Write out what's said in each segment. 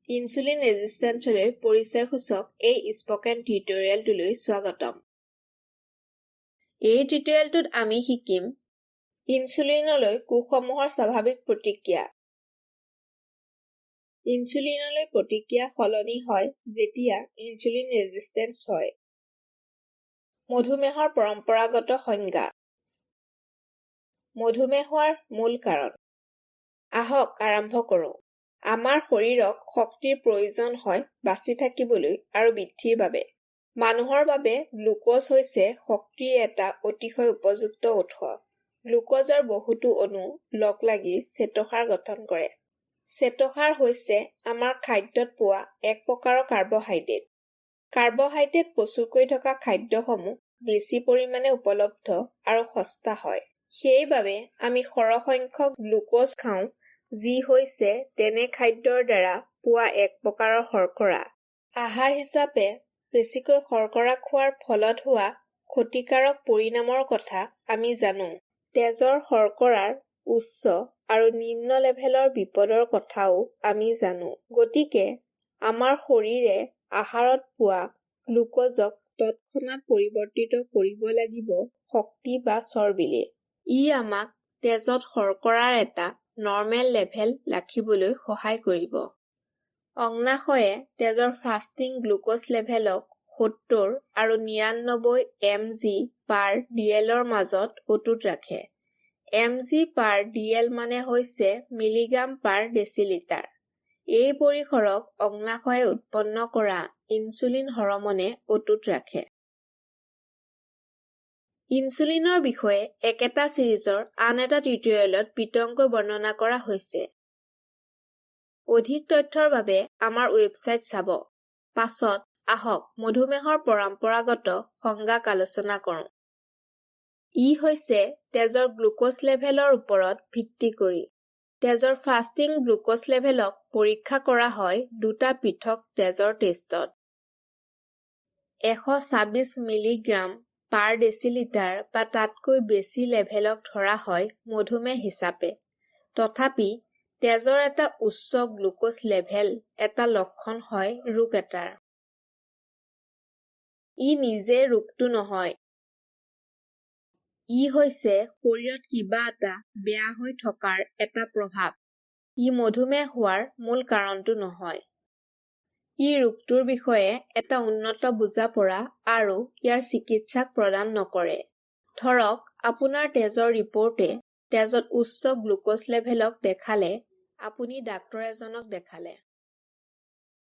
Insulin ৰেজিষ্টেন্সলৈ পৰিচয়সূচক এই spoken টিউটৰিয়েলটোলৈ স্বাগতম। এই টিউটৰিয়েলটোত আমি শিকিম ইনসুলিনলৈ কোষসমূহৰ স্বাভাৱিক প্ৰতিক্ৰিয়া। ইনসুলিনলৈ প্ৰতিক্ৰিয়া সলনি হয় যেতিয়া ইনসুলিন ৰেজিষ্টেন্স হয়। মধুমেহৰ পৰম্পৰাগত সংজ্ঞা। মধুমেহ হোৱাৰ মূল কাৰণ। আহক আৰম্ভ কৰোঁ। আমাৰ শৰীৰক শক্তিৰ প্ৰয়োজন হয় বাচি থাকিবলৈ আৰু বৃদ্ধিৰ বাবে। মানুহৰ বাবে গ্লুকোজ হৈছে শক্তিৰ এটা অতিশয় উপযুক্ত উৎস। গ্লুকোজৰ বহুতো অণু লগ লাগি শ্বেতসাৰ গঠন কৰে। শ্বেতসাৰ হৈছে আমাৰ খাদ্যত পোৱা এক প্ৰকাৰৰ কাৰ্বহাইড্ৰেট। কাৰ্বহাইড্ৰেট প্ৰচুৰকৈ থকা খাদ্যসমূহ বেছি পৰিমাণে উপলব্ধ আৰু সস্তা হয়। সেইবাবে আমি সৰহসংখ্যক গ্লুকোজ খাওঁ, যি হৈছে তেনে খাদ্যৰ দ্বাৰা পোৱা এক প্ৰকাৰৰ শৰ্কৰা। আহাৰ হিচাপে বেছিকৈ শৰ্কৰা খোৱাৰ ফলত হোৱা ক্ষতিকাৰক পৰিণামৰ কথা আমি জানো। তেজৰ শৰ্কৰাৰ উচ্চ আৰু নিম্ন লেভেলৰ বিপদৰ কথাও আমি জানো। গতিকে আমাৰ শৰীৰে আহাৰত পোৱা গ্লুকোজক তৎক্ষণাত পৰিৱৰ্তিত কৰিব লাগিব শক্তি বা চৰ্বিলে। ই আমাক তেজত শৰ্কৰাৰ এটা নৰ্মেল লেভেল ৰাখিবলৈ সহায় কৰিব। অগ্নাশয়ে তেজৰ ফাষ্টিং গ্লুকোজ লেভেলক 70 আৰু 99 mg/dl-ৰ মাজত অটুট ৰাখে। mg/dl মানে হৈছে মিলিগ্ৰাম/ডেচিলিটাৰ। এই পৰিসৰক অগ্নাশয়ে উৎপন্ন কৰা ইনসুলিন হৰমনে অটুট ৰাখে। ইনসুলিনৰ বিষয়ে একেটা চিৰিজৰ আন এটা টিউটৰিয়েলত বিতংকৈ বৰ্ণনা কৰা হৈছে। অধিক তথ্যৰ বাবে আমাৰ ৱেবছাইট চাব। পাছত আহক মধুমেহৰ পৰম্পৰাগত সংজ্ঞাক আলোচনা কৰোঁ। ই হৈছে তেজৰ গ্লুকোজ লেভেলৰ ওপৰত ভিত্তি কৰি। তেজৰ ফাষ্টিং গ্লুকোজ লেভেলক পৰীক্ষা কৰা হয় দুটা পৃথক তেজৰ টেষ্টত। 126 মিলিগ্ৰাম/ডেচিলিটাৰ বা তাতকৈ বেছি লেভেলক ধৰা হয় মধুমেহ হিচাপে। তথাপি তেজৰ এটা উচ্চ গ্লুকোজ লেভেল এটা লক্ষণ হয় ৰোগ এটাৰ। ই নিজে ৰোগটো নহয়। ই হৈছে শৰীৰত কিবা এটা বেয়া হৈ থকাৰ এটা প্ৰভাৱ। ই মধুমেহ হোৱাৰ মূল কাৰণটো নহয়। ই ৰোগটোৰ বিষয়ে এটা উন্নত বুজা-পৰা আৰু ইয়াৰ চিকিৎসাক প্ৰদান নকৰে। ধৰক আপোনাৰ তেজৰ ৰিপৰ্টে তেজত উচ্চ গ্লুকোজ লেভেলক দেখালে আপুনি ডাক্তৰ এজনক দেখালে।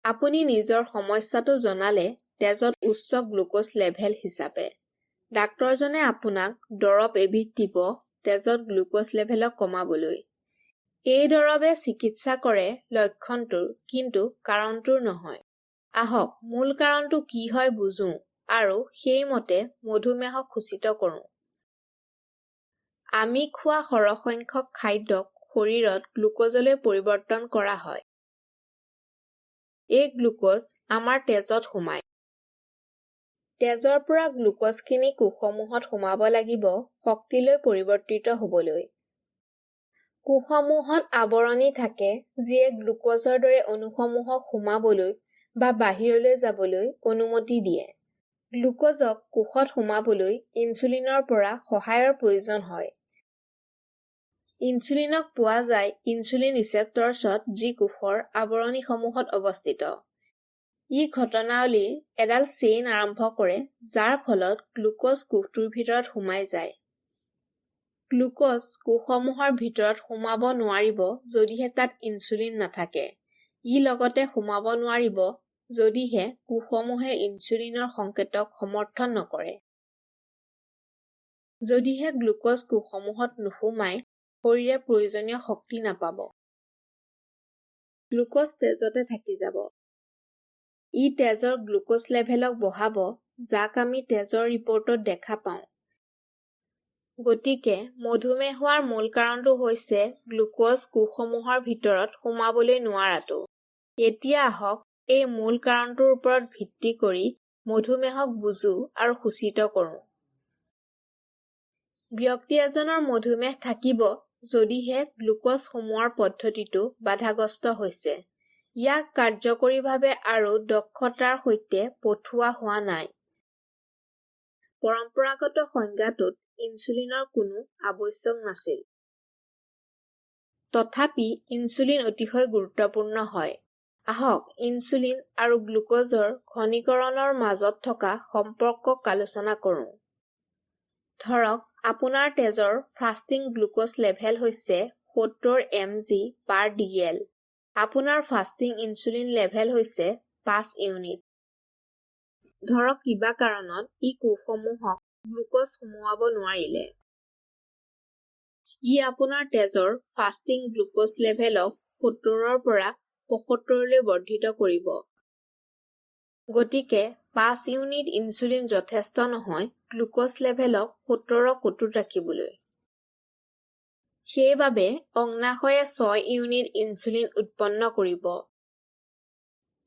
আপুনি নিজৰ সমস্যাটো জনালে তেজত উচ্চ গ্লুকোজ লেভেল হিচাপে। ডাক্তৰজনে আপোনাক দৰৱ এবিধ দিব তেজত গ্লুকোজ লেভেলক কমাবলৈ। এই দৰৱে চিকিৎসা কৰে লক্ষণটোৰ, কিন্তু কাৰণটোৰ নহয়। আহক মূল কাৰণটো কি হয় বুজো আৰু সেইমতে মধুমেহক সূচিত কৰোঁ। আমি খোৱা সৰহসংখ্যক খাদ্যক শৰীৰত গ্লুকোজলৈ পৰিৱৰ্তন কৰা হয়। এই গ্লুকোজ আমাৰ তেজত সোমায়। তেজৰ পৰা গ্লুকোজখিনি কোষসমূহত সোমাব লাগিব শক্তিলৈ পৰিৱৰ্তিত হ'বলৈ। কোষসমূহত আৱৰণি থাকে যিয়ে গ্লুকোজৰ দৰে অণুসমূহক সোমাবলৈ বা বাহিৰলৈ যাবলৈ অনুমতি দিয়ে। গ্লুকোজক কোষত সোমাবলৈ ইনসুলিনৰ পৰা সহায়ৰ প্ৰয়োজন হয়। ইনসুলিনক পোৱা যায় ইনসুলিন ৰিচেপ্টৰ্ছত, যি কোষৰ আৱৰণিসমূহত অৱস্থিত। ই ঘটনাৱলীৰ এডাল চেইন আৰম্ভ কৰে যাৰ ফলত গ্লুকোজ কোষটোৰ ভিতৰত সোমাই যায়। গ্লুকোজ কোষসমূহৰ ভিতৰত সোমাব নোৱাৰিব যদিহে তাত ইনসুলিন নাথাকে। ই লগতে সোমাব নোৱাৰিব যদিহে কোষসমূহে ইনসুলিনৰ সংকেতক সমৰ্থন নকৰে। যদিহে গ্লুকোজ কোষসমূহত নোসোমায়, শৰীৰে প্ৰয়োজনীয় শক্তি নাপাব। গ্লুকোজ তেজতে থাকি যাব। ই তেজৰ গ্লুকোজ লেভেলক বঢ়াব, যাক আমি তেজৰ ৰিপৰ্টত দেখা পাওঁ। গতিকে মধুমেহ হোৱাৰ মূল কাৰণটো হৈছে গ্লুকোজ কোষসমূহৰ ভিতৰত সোমাবলৈ নোৱাৰাটো। এতিয়া আহক এই মূল কাৰণটোৰ ওপৰত ভিত্তি কৰি মধুমেহক বুজো আৰু সূচিত কৰোঁ। ব্যক্তি এজনৰ মধুমেহ থাকিব যদিহে গ্লুকোজ সোমোৱাৰ পদ্ধতিটো বাধাগ্ৰস্ত হৈছে। ইয়াক কাৰ্যকৰীভাৱে আৰু দক্ষতাৰ সৈতে পঠোৱা হোৱা নাই। পৰম্পৰাগত সংজ্ঞাটোত ইনচুলিনৰ কোনো আৱশ্যক নাছিল। তথাপি ইনচুলিন অতিশয় গুৰুত্বপূৰ্ণ হয়। আহক ইনচুলিন আৰু গ্লুক'জৰ ঘনীকৰণৰ মাজত থকা সম্পৰ্কক আলোচনা কৰোঁ। ধৰক আপোনাৰ তেজৰ ফাষ্টিং গ্লুক'জ লেভেল হৈছে 70 mg/dl। আপোনাৰ ফাষ্টিং ইনচুলিন লেভেল হৈছে 5 ইউনিট। ধৰক কিবা কাৰণত ই কোষসমূহক গ্লুক'জ সুমুৱাব নোৱাৰিলে। ই আপোনাৰ তেজৰ ফাষ্টিং গ্লুক'জ লেভেলক 70ৰ পৰা 75লৈ বৰ্ধিত কৰিব। গতিকে 5 ইউনিট ইনচুলিন যথেষ্ট নহয় গ্লুক'জ লেভেলক 70ৰ কটুত ৰাখিবলৈ। সেইবাবে অগ্নাশয়ে 6 ইউনিট ইনচুলিন উৎপন্ন কৰিব।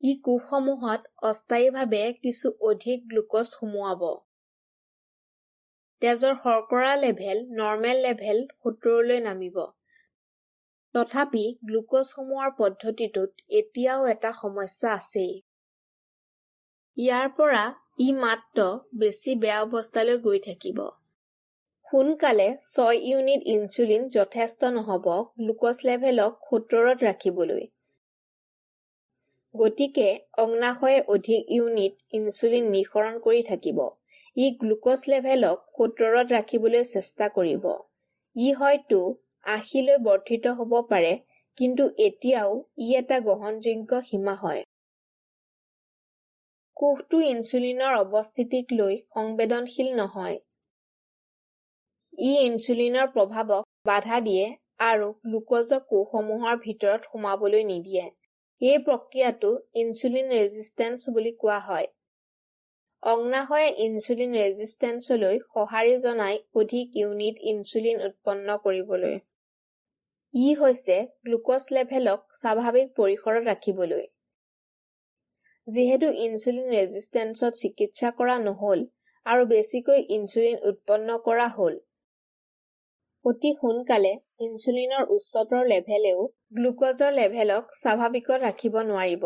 ই কোষসমূহত অস্থায়ীভাৱে কিছু অধিক গ্লুক'জ সুমুৱাব। তেজৰ শৰ্কৰা লেভেল নৰ্মেল লেভেল 70লৈ নামিব। তথাপি গ্লুক'জ সুমুৱাৰ পদ্ধতিটোত এতিয়াও এটা সমস্যা আছেই। ইয়াৰ পৰা ই মাত্ৰ বেছি বেয়া অৱস্থালৈ গৈ থাকিব। সোনকালে 6 ইউনিট ইনচুলিন যথেষ্ট নহ'ব গ্লুক'জ লেভেলক 70ত ৰাখিবলৈ। গতিকে অগ্নাশয়ে অধিক ইউনিট ইনচুলিন নিঃসৰণ কৰি থাকিব। ই গ্লুক'জ লেভেলক 70ত ৰাখিবলৈ চেষ্টা কৰিব। ই হয়তো 80লৈ বৰ্ধিত হ'ব পাৰে, কিন্তু এতিয়াও ই এটা গ্ৰহণযোগ্য সীমা হয়। কোষটো ইনচুলিনৰ অৱস্থিতিক লৈ সংবেদনশীল নহয়। ই ইনচুলিনৰ প্ৰভাৱক বাধা দিয়ে আৰু গ্লুক'জক কোষসমূহৰ ভিতৰত সোমাবলৈ নিদিয়ে। এই প্ৰক্ৰিয়াটো ইনচুলিন ৰেজিষ্টেন্স বুলি কোৱা হয়। অগ্নাশয়ে ইনচুলিন ৰেজিষ্টেন্সলৈ সঁহাৰি জনাই অধিক ইউনিট ইনচুলিন উৎপন্ন কৰিবলৈ। ই হৈছে গ্লুক'জ লেভেলক স্বাভাৱিক পৰিসৰত ৰাখিবলৈ। যিহেতু ইনচুলিন ৰেজিষ্টেন্সত চিকিৎসা কৰা নহ'ল আৰু বেছিকৈ ইনচুলিন উৎপন্ন কৰা হ'ল, অতি সোনকালে ইনচুলিনৰ উচ্চতৰ লেভেলেও গ্লুক'জৰ লেভেলক স্বাভাৱিকত ৰাখিব নোৱাৰিব।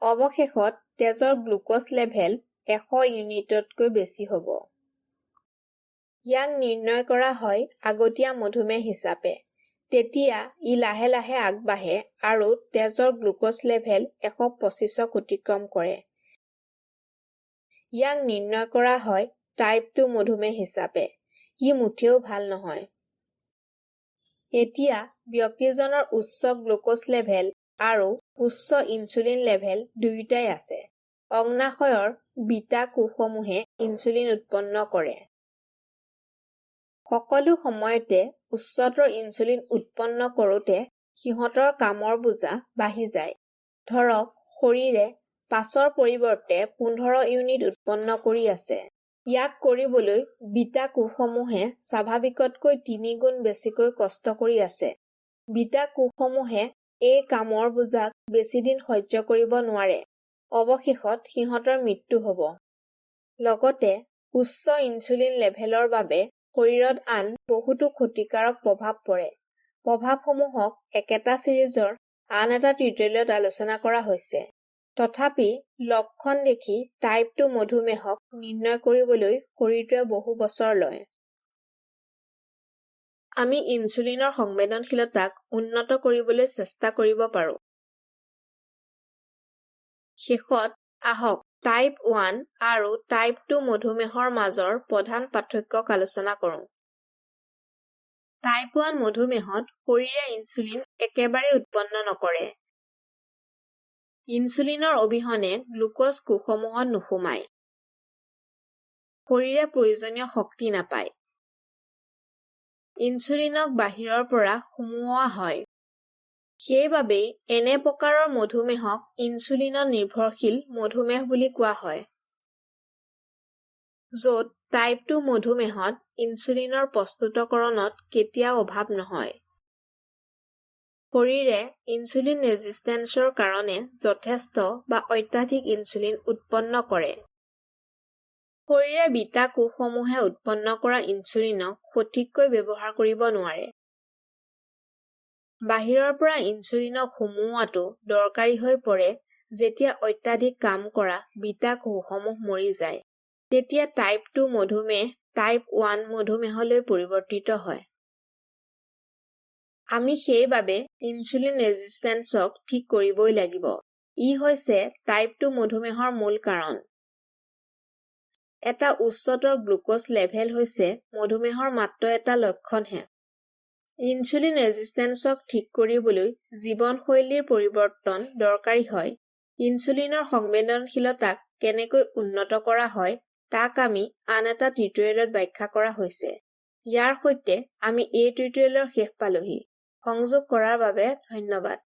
অৱশেষত তেজৰ গ্লুক'জ লেভেল 100 ইউনিটতকৈ বেছি হ'ব। ইয়াক নিৰ্ণয় কৰা হয় আগতীয়া মধুমেহ হিচাপে। তেতিয়া ই লাহে লাহে আগবাঢ়ে আৰু তেজৰ গ্লুক'জ লেভেল 125ক অতিক্ৰম কৰে। ইয়াক নিৰ্ণয় কৰা হয় টাইপ 2 মধুমেহ হিচাপে। ই মুঠেও ভাল নহয়। এতিয়া ব্যক্তিজনৰ উচ্চ গ্লুক'জ লেভেল আৰু উচ্চ ইনচুলিন লেভেল দুয়োটাই আছে। অগ্নাশয়ৰ বিটা কোষসমূহে ইনচুলিন উৎপন্ন কৰে। সকলো সময়তে উচ্চতৰ ইনচুলিন উৎপন্ন কৰোঁতে সিহঁতৰ কামৰ বোজা বাঢ়ি যায়। ধৰক শৰীৰে 5ৰ পৰিৱৰ্তে 15 ইউনিট উৎপন্ন কৰি আছে। ইয়াক কৰিবলৈ বিটা কোষসমূহে স্বাভাৱিকতকৈ 3 গুণ বেছিকৈ কষ্ট কৰি আছে। বিটা কোষসমূহে এই কামৰ বোজাক বেছিদিন সহ্য কৰিব নোৱাৰে। অৱশেষত সিহঁতৰ মৃত্যু হ'ব। লগতে উচ্চ ইনচুলিন লেভেলৰ বাবে শৰীৰত আন বহুতো ক্ষতিকাৰক প্ৰভাৱ পৰে। প্ৰভাৱসমূহক একেটা ছিৰিজৰ আন এটা টিউটৰিয়েলত আলোচনা কৰা হৈছে। তথাপি লক্ষণ দেখি টাইপ 2 মধুমেহক নিৰ্ণয় কৰিবলৈ শৰীৰটোৱে বহু বছৰ লয়। আমি ইনচুলিনৰ সংবেদনশীলতাক উন্নত কৰিবলৈ চেষ্টা কৰিব পাৰোঁ। শেষত আহক টাইপ 1 আৰু টাইপ 2 মধুমেহৰ মাজৰ প্ৰধান পাৰ্থক্যক আলোচনা কৰোঁ। টাইপ 1 মধুমেহত শৰীৰে ইনচুলিন একেবাৰে উৎপন্ন নকৰে। ইনচুলিনৰ অবিহনে গ্লুক'জ কোষসমূহত নোসোমায়। শৰীৰে প্ৰয়োজনীয় শক্তি নাপায়। ইনচুলিনক বাহিৰৰ পৰা সুমুওৱা হয়। সেইবাবেই এনে প্ৰকাৰৰ মধুমেহক ইনচুলিনত নিৰ্ভৰশীল মধুমেহ বুলি কোৱা হয়। য'ত টাইপ 2 মধুমেহত ইনচুলিনৰ প্ৰস্তুতকৰণত কেতিয়াও অভাৱ নহয়। শৰীৰে ইনচুলিন ৰেজিষ্টেন্সৰ কাৰণে যথেষ্ট বা অত্যাধিক ইনচুলিন উৎপন্ন কৰে। শৰীৰে বিটা কোষসমূহে উৎপন্ন কৰা ইনচুলিনক সঠিককৈ ব্যৱহাৰ কৰিব নোৱাৰে। বাহিৰৰ পৰা ইনচুলিনক সুমুওৱাটো দৰকাৰী হৈ পৰে যেতিয়া অত্যাধিক কাম কৰা বিটা কোষসমূহ মৰি যায়। তেতিয়া টাইপ 2 মধুমেহ টাইপ 1 মধুমেহলৈ পৰিৱৰ্তিত হয়। আমি সেইবাবে ইনচুলিন ৰেজিষ্টেন্সক ঠিক কৰিবই লাগিব। ই হৈছে টাইপ 2 মধুমেহৰ মূল কাৰণ। এটা উচ্চতৰ গ্লুক'জ লেভেল হৈছে মধুমেহৰ মাত্ৰ এটা লক্ষণহে। ইনচুলিন ৰেজিষ্টেন্সক ঠিক কৰিবলৈ জীৱনশৈলীৰ পৰিৱৰ্তন দৰকাৰী হয়। ইনচুলিনৰ সংবেদনশীলতাক কেনেকৈ উন্নত কৰা হয় তাক আমি আন এটা টিউটৰিয়েলত ব্যাখ্যা কৰা হৈছে। ইয়াৰ সৈতে আমি এই টিউটৰিয়েলৰ শেষ পালোহি। সংযোগ কৰাৰ বাবে ধন্যবাদ।